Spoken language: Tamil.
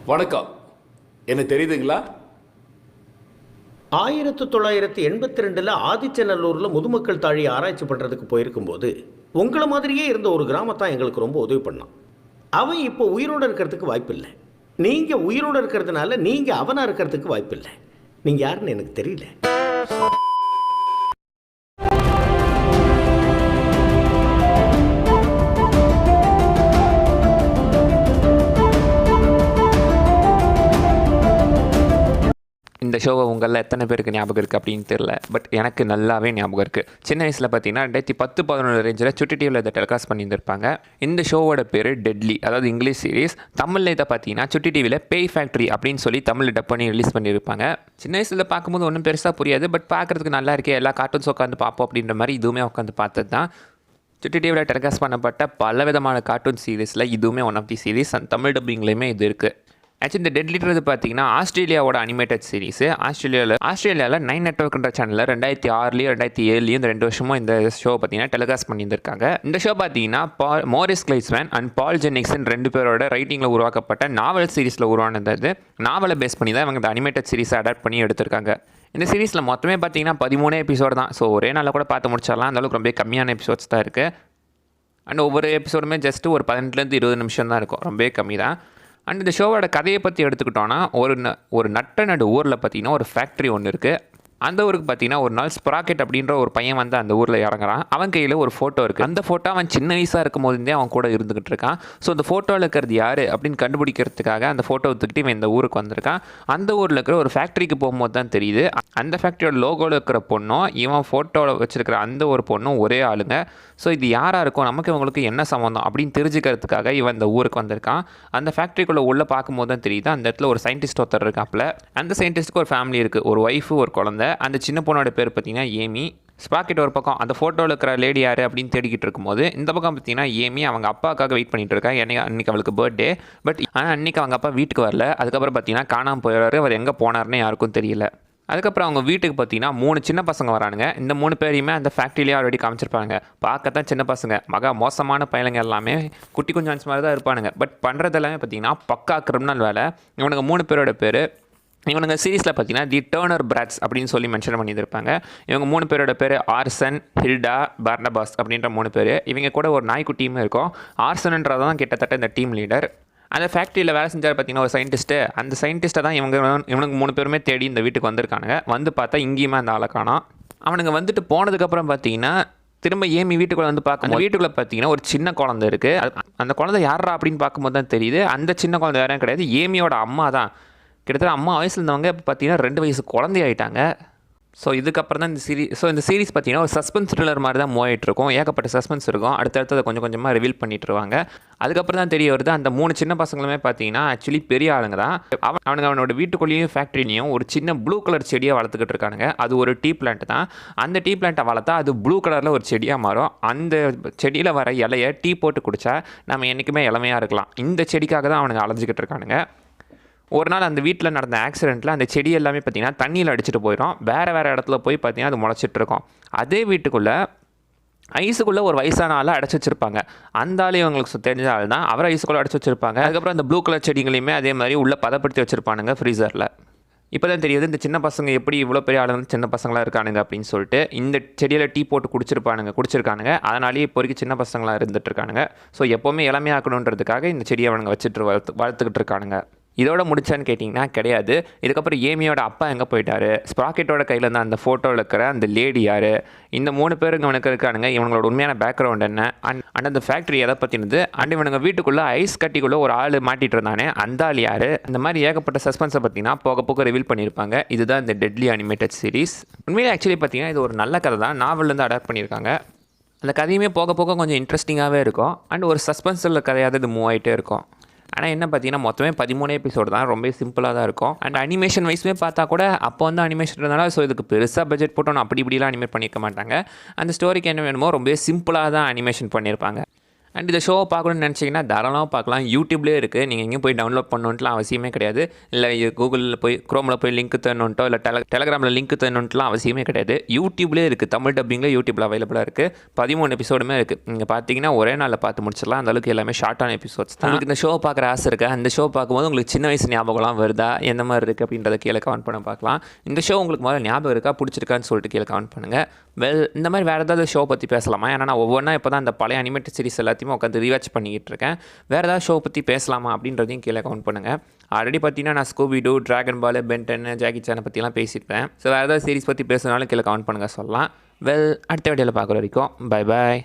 வணக்கம். என்ன தெரியுதுங்களா? 1982 ஆதிச்சநல்லூரில் முதுமக்கள் தாழி ஆராய்ச்சி பண்ணுறதுக்கு போயிருக்கும்போது உங்களை மாதிரியே இருந்த ஒரு கிராமத்தான் எங்களுக்கு ரொம்ப உதவி பண்ணான். அவன் இப்போ உயிரோடு இருக்கிறதுக்கு வாய்ப்பில்லை. நீங்கள் உயிரோடு இருக்கிறதுனால நீங்கள் அவனாக இருக்கிறதுக்கு வாய்ப்பில்லை. நீங்கள் யாருன்னு எனக்கு தெரியல. இந்த ஷோவை உங்களில் எத்தனை பேருக்கு ஞாபகம் இருக்குது அப்படின்னு தெரில. பட் எனக்கு நல்லாவே ஞாபகம் இருக்குது. சின்ன வயசில் பார்த்தீங்கன்னா 2010-11 ரேஞ்சில் சுட்டி டிவியில் இதை டெலிகாஸ்ட் பண்ணியிருந்திருப்பாங்க. இந்த ஷோவோட பேர் டெட்லி, அதாவது இங்கிலீஷ் சீரீஸ். தமிழில் இதை பார்த்தீங்கன்னா சுட்டி டிவியில் பேய் ஃபேக்ட்ரி அப்படின்னு சொல்லி தமிழில் டப் பண்ணி ரிலீஸ் பண்ணியிருப்பாங்க. சின்ன வயசில் பார்க்கும்போது ஒன்றும் பெருசாக புரியாது. பட் பார்க்குறதுக்கு நல்லா இருக்கே, எல்லா கார்ட்டூன்ஸ் உட்காந்து பார்ப்போம் அப்படின்ற மாதிரி இதுவுமே உட்காந்து பார்த்தது தான். சுட்டி டிவியில் டெலிகாஸ்ட் பண்ணப்பட்ட பல விதமான கார்ட்டூன் சீரீஸில் இதுவுமே one of the series. And Tamil டப்பிங்லேயுமே இது இருக்குது. ஆக்சுவலி இந்த டெட்லின்றது பார்த்தீங்கன்னா ஆஸ்திரேலியாவோட அனிமேட்டட் சீரிஸ். ஆஸ்திரேலியாவில் 9 நெட்வொர்க்ன்ற சேனலில் 2006 2007 இந்த 2 வருஷமும் இந்த ஷோ பார்த்தீங்கன்னா டெலிகாஸ்ட் பண்ணியிருந்திருக்காங்க. இந்த ஷோ பார்த்தீங்கன்னா மோரிஸ் கிளைஸ்மேன் அண்ட் பால் ஜென்னிக்சன் 2 பேரோட ரைட்டிங்கில் உருவாக்கப்பட்ட நாவல் சீரிஸில் உருவானது. நாவலை பேஸ் பண்ணி தான் இவங்க இந்த அனிமேட்டட் சீரிஸை அடாப்ட் பண்ணி எடுத்திருக்காங்க. இந்த சீரிஸில் மொத்தமே பார்த்தீங்கன்னா 13 எபிசோடு தான். ஸோ ஒரே நாளில் கூட பார்த்து முடிச்சிடலாம். அந்தளவுக்கு ரொம்ப கம்மியான எபிசோட்ஸ் தான் இருக்குது. அண்ட் ஒவ்வொரு எபிசோடுமே ஜஸ்ட்டு ஒரு 18-20 நிமிஷம் தான் இருக்கும். ரொம்பவே கம்மி தான். அண்ட் இந்த ஷோவோட கதையை பற்றி எடுத்துக்கிட்டோன்னா ஒரு நடு ஊரில் பார்த்திங்கன்னா ஒரு ஃபேக்ட்ரி ஒன்று இருக்குது. அந்த ஊருக்கு பார்த்தீங்கன்னா ஒரு நாள் ஸ்ப்ராக்கெட் அப்படின்ற ஒரு பையன் வந்து அந்த ஊரில் இறங்குறான். அவன் கையில் ஒரு ஃபோட்டோ இருக்குது. அந்த ஃபோட்டோ அவன் சின்ன வயசாக இருக்கும் போதுந்தே அவன் கூட இருந்துக்கிட்டு இருக்கான். ஸோ அந்த ஃபோட்டோவில் இருக்கிறது யார் அப்படின்னு கண்டுபிடிக்கிறதுக்காக அந்த ஃபோட்டோ எடுத்துக்கிட்டு இவன் இந்த ஊருக்கு வந்திருக்கான். அந்த ஊரில் இருக்கிற ஒரு ஃபேக்ட்ரிக்கு போகும்போது தான் தெரியுது அந்த ஃபேக்ட்ரியோட லோகோவில் இருக்கிற பொண்ணும் இவன் ஃபோட்டோவில் வச்சுருக்கிற அந்த ஒரு பொண்ணும் ஒரே ஆளுங்க. ஸோ இது யாராக இருக்கும், நமக்கு இவங்களுக்கு என்ன சம்மந்தம் அப்படின்னு தெரிஞ்சுக்கிறதுக்காக இவன் இந்த ஊருக்கு வந்திருக்கான். அந்த ஃபேக்ட்ரிக்குள்ளே உள்ளே பார்க்கும்போது தான் தெரியுது அந்த இடத்துல ஒரு சயின்டிஸ்ட் ஒருத்தர் இருக்காப்புல. அந்த சயின்டிஸ்ட்டுக்கு ஒரு ஃபேமிலி இருக்குது, ஒரு ஒய்ஃபு ஒரு குழந்தை. அந்த சின்ன பொண்ணோட பேர் பார்த்தீங்கன்னா ஏமி. ஸ்பாக்கெட் ஒரு பக்கம் அந்த ஃபோட்டோவில் இருக்கிற லேடி யார் அப்படின்னு தேடிக்கிட்டு இருக்கும்போது இந்த பக்கம் பார்த்தீங்கன்னா ஏமி அவங்க அப்பாவுக்காக வெயிட் பண்ணிட்டு இருக்கா. அன்றைக்கி அவளுக்கு பர்த்டே. பட் ஆனால் அன்றைக்கி அவங்க அப்பா வீட்டுக்கு வரல. அதுக்கப்புறம் பார்த்தீங்கன்னா காணாமல் போயிடுறாரு. அவர் எங்கே போனார்னு யாருக்கும் தெரியல. அதுக்கப்புறம் அவங்க வீட்டுக்கு பார்த்தீங்கன்னா 3 சின்ன பசங்க வரானுங்க. இந்த 3 பேரையுமே அந்த ஃபேக்ட்ரியிலேயே ஆல்ரெடி காமிச்சிருப்பாங்க. பார்க்கத்தான் சின்ன பசங்க, மோசமான பையனுங்க, எல்லாமே குட்டி கொஞ்சம் அஞ்சு மாதிரி தான் இருப்பானுங்க. பட் பண்ணுறது எல்லாமே பார்த்தீங்கன்னா பக்கா கிரிமினல் வேலை. இவனுங்க 3 பேரோட பேர், இவனுங்க சீரீஸில் பார்த்தீங்கன்னா தி டர்னர் பிராட்ஸ் அப்படின்னு சொல்லி மென்ஷன் பண்ணியிருப்பாங்க. இவங்க 3 பேரோட பேர் ஆர்சன், ஹில்டா, பர்னபாஸ் அப்படின்ற 3 பேர். இவங்க கூட ஒரு நாய்க்குட்டியுமே இருக்கும். ஆர்சன்ன்றதான் கிட்டத்தட்ட இந்த டீம் லீடர். அந்த ஃபேக்ட்ரியில் வேலை செஞ்சார் பார்த்தீங்கன்னா ஒரு சயின்டிஸ்ட்டு. அந்த சயின்டிஸ்ட்டை தான் இவனுக்கு 3 பேருமே தேடி இந்த வீட்டுக்கு வந்திருக்கானுங்க. வந்து பார்த்தா இங்கேயுமே அந்த ஆளை காணோம். அவனுங்க வந்துட்டு போனதுக்கப்புறம் பார்த்தீங்கன்னா திரும்ப ஏமி வீட்டுக்குள்ளே வந்து பார்க்க, அந்த வீட்டுக்குள்ளே பார்த்தீங்கன்னா ஒரு சின்ன குழந்தை இருக்குது. அந்த குழந்தை யாரா அப்படின்னு பார்க்கும்போது தான் தெரியுது அந்த சின்ன குழந்தை யாரும் கிடையாது, ஏமியோட அம்மா தான். கிட்டத்தட்ட அம்மா வயசில் இருந்தவங்க இப்போ பார்த்தீங்கன்னா 2 வயசு குழந்தையாயிட்டாங்க. ஸோ இதுக்கப்புறம் தான் இந்த சீரிஸ் பார்த்தீங்கன்னா ஒரு சஸ்பென்ஸ் த்ரில்லர் மாதிரி தான் மூவாயிட்டு இருக்கும். ஏகப்பட்ட சஸ்பென்ஸ் இருக்கும். அடுத்தடுத்து அதை கொஞ்சம் கொஞ்சமாக ரிவீல் பண்ணிட்டுருவாங்க. அதுக்கப்புறம் தான் தெரிய வருது அந்த 3 சின்ன பசங்களுமே பார்த்தீங்கன்னா ஆக்சுவலி பெரிய ஆளுங்க தான். அவனோட வீட்டுக்குள்ளேயும் ஃபேக்ட்ரிலையும் ஒரு சின்ன ப்ளூ கலர் செடியை வளர்த்துக்கிட்டு இருக்கானுங்க. அது ஒரு டீ பிளான்ட் தான். அந்த டீ பிளான்ட்டை வளர்த்தா அது ப்ளூ கலரில் ஒரு செடியாக மாறும். அந்த செடியில் வர இலையை டீ போட்டு குடித்தா நம்ம என்றைக்குமே இளமையாக இருக்கலாம். இந்த செடிக்காக தான் அவனுங்க அலைஞ்சிக்கிட்டு இருக்கானுங்க. ஒரு நாள் அந்த வீட்டில் நடந்த ஆக்சிடெண்ட்டில் அந்த செடி எல்லாமே பார்த்திங்கன்னா தண்ணியில் அடிச்சுட்டு போயிடும். வேறு இடத்துல போய் பார்த்திங்கன்னா அது முளைச்சிட்ருக்கோம். அதே வீட்டுக்குள்ளே ஐஸுக்குள்ளே ஒரு வயசான ஆளை அடைச்சி வச்சுருப்பாங்க. அந்த ஆள் இவங்களுக்கு தெரிஞ்ச ஆள் தான். அவரை ஐஸுக்குள்ளே அடைச்சி வச்சுருப்பாங்க. அதுக்கப்புறம் அந்த ப்ளூ கலர் செடிகளையுமே அதே மாதிரி உள்ளே பதப்படுத்தி வச்சுருப்பானுங்க ஃப்ரீசரில். இப்போ தான் தெரியுது இந்த சின்ன பசங்க எப்படி இவ்வளோ பெரிய ஆளுங்க சின்ன பசங்களாக இருக்கானுங்க அப்படின்னு சொல்லிட்டு. இந்த செடியில் டீ போட்டு குடிச்சிருக்கானுங்க. அதனாலேயே இப்போ வரைக்கும் சின்ன பசங்களாக இருந்துகிட்ருக்கானுங்க. ஸோ எப்போவுமே இளமையாக்கணுன்றதுக்காக இந்த செடியை அவனுங்க வச்சுட்டு வளர்த்துக்கிட்டு இருக்கானுங்க. இதோட முடிச்சான்னு கேட்டிங்கன்னா கிடையாது. இதுக்கப்புறம் ஏமியோட அப்பா எங்கே போயிட்டாரு, ஸ்ப்ராக்கெட்டோட கையில் இருந்த அந்த ஃபோட்டோவில் இருக்கிற அந்த லேடி யார், இந்த 3 பேருங்க இவனுக்கு இருக்கானுங்க, இவங்களோட உண்மையான பேக்ரவுண்ட் என்ன, அண்ட் அந்த ஃபேக்ட்ரி எதை பற்றினது, அண்ட் இவனுங்க வீட்டுக்குள்ளே ஐஸ் கட்டிக்குள்ளே ஒரு ஆள் மாட்டிகிட்டு இருந்தானே அந்த ஆள் யார், இந்த மாதிரி ஏகப்பட்ட சஸ்பென்ஸை பார்த்தீங்கன்னா போக போக ரிவீல் பண்ணியிருப்பாங்க. இதுதான் இந்த டெட்லி அனிமேட்டட் சீரிஸ். உண்மையிலே ஆக்சுவலி பார்த்தீங்கன்னா இது ஒரு நல்ல கதை தான். நாவல்லேருந்து அடாப்ட் பண்ணியிருக்காங்க. அந்த கதையுமே போக போக கொஞ்சம் இன்ட்ரெஸ்டிங்காகவே இருக்கும். அண்ட் ஒரு சஸ்பென்ஸில் கதையாவது இது மூவ் ஆகிட்டே இருக்கும். ஆனால் என்ன பார்த்தீங்கன்னா மொத்தமே 13 எபிசோடு தான். ரொம்ப சிம்பிளாக தான் இருக்கும். அண்ட் அனிமேஷன் வைஸ்மே பார்த்தா கூட அப்போ வந்து அனிமேஷன் இருந்தாலும் ஸோ இதுக்கு பெருசாக பட்ஜெட் போட்டோம் அப்படி இப்படிலாம் அனிமேட் பண்ணியிருக்க மாட்டாங்க. அந்த ஸ்டோரிக்கு என்ன வேணுமோ ரொம்ப சிம்பிளாக தான் அனிமேஷன் பண்ணியிருப்பாங்க. அண்ட் இந்த ஷோவை பார்க்கணும்னு நினச்சிங்கன்னா தாராளமாக பார்க்கலாம். யூடியூப்லேயே இருக்குது. நீங்கள் எங்கேயும் போய் டவுன்லோட் பண்ணணுன்ட்டுலாம் அவசியமே கிடையாது. இல்லை கூகுளில் போய் க்ரோமில் போய் லிங்க் தரணுன்ட்டோ இல்லை டெலகிராமில் லிங்க் தரணுன்ட்டுலாம் அவசியமே கிடையாது. யூடியூப்லேயே இருக்குது. தமிழ் டப்பிங்கில் யூடியூப்பில் அவைலபிளாக இருக்குது. 13 எபிசோடுமே இருக்குது. நீங்கள் பார்த்தீங்கன்னா ஒரே நாளில் பார்த்து முடிச்சிடலாம். அந்தளவுக்கு எல்லாமே ஷார்ட்டான எபிசோட்ஸ் தான். உங்களுக்கு இந்த ஷோ பார்க்குற ஆசை இருக்கா? அந்த ஷோ பார்க்கும்போது உங்களுக்கு சின்ன வயசு ஞாபகம்லாம் வருதா? எந்த மாதிரி இருக்குது அப்படின்றத கீழே கமெண்ட் பண்ண பார்க்கலாம். இந்த ஷோ உங்களுக்கு முதல்ல ஞாபகம் இருக்கா, பிடிச்சிருக்கான்னு சொல்லிட்டு கீழே கமெண்ட் பண்ணுங்கள். இந்த மாதிரி வேறு ஏதாவது ஷோ பற்றி பேசலாமா? ஏன்னா நான் ஒவ்வொன்றா இப்போ தான் அந்த பழைய அனிமேட்டட் சீரிஸ் எல்லாத்தையுமே உட்காந்து ரீவாச் பண்ணிக்கிட்டு இருக்கேன். வேறு ஏதாவது ஷோ பற்றி பேசலாமா அப்படின்றதையும் கீழே கமெண்ட் பண்ணுங்கள். ஆல்ரெடி பார்த்தீங்கன்னா நான் ஸ்கூபி டூ, டிராகன் பால், பென்டன், ஜாக்கி சானை பற்றிலாம் பேசியிருப்பேன். ஸோ வேறு ஏதாவது சீரிஸ் பற்றி பேசுனாலும் கீழே கமெண்ட் பண்ணுங்கள் சொல்லலாம். அடுத்த வீடியோவில் பார்க்குற வரைக்கும் பை பாய்.